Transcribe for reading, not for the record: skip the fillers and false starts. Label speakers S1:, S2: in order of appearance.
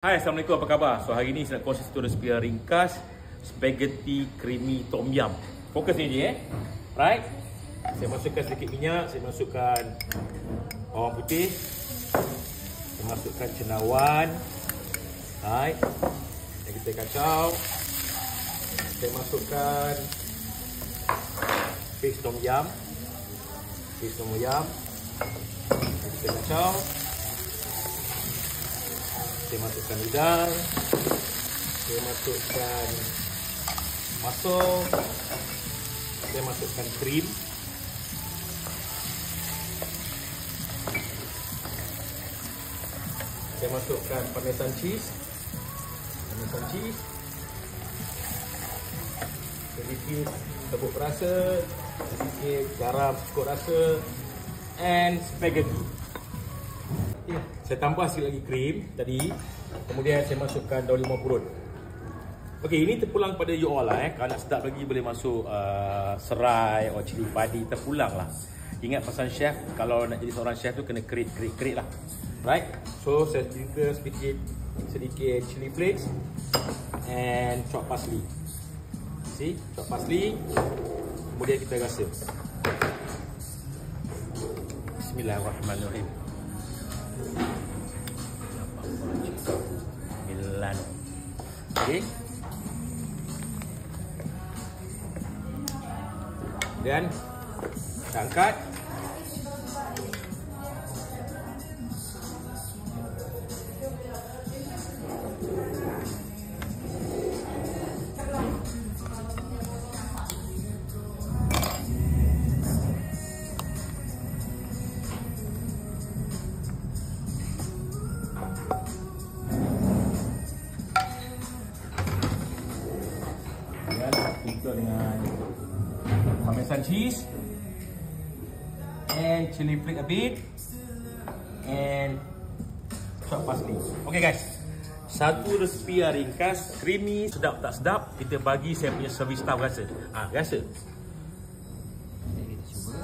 S1: Hai, Assalamualaikum, apa khabar? So hari ni saya nak kongsi satu resipi ringkas spaghetti creamy tom yum. Fokus ni je Right. Saya masukkan sedikit minyak, saya masukkan bawang putih, saya masukkan cendawan. Right. Dan kita kacau. Saya masukkan paste tom yum. Kita kacau. Saya masukkan udang, saya masukkan mussel, saya masukkan krim, saya masukkan parmesan cheese, sedikit serbuk rasa, sedikit garam sekut rasa, and spaghetti. Saya tambah sikit lagi krim tadi. Kemudian saya masukkan daun limau purut. Okey, ini terpulang pada you all lah. Kalau nak sedap lagi boleh masuk serai atau cili padi, terpulang lah. Ingat pesan chef, kalau nak jadi seorang chef tu kena kerit lah. Right. So saya sprinkle sedikit chili flakes and chopped parsley. See, chopped parsley. Kemudian kita rasa. Bismillahirrahmanirrahim. Okay. Dan kita angkat. Dengan parmesan cheese and chili flake a bit and chopped parsley. Okay guys, satu resipi ringkas creamy, sedap tak sedap, kita bagi saya punya service staff rasa. Rasa. Jadi kita cuba.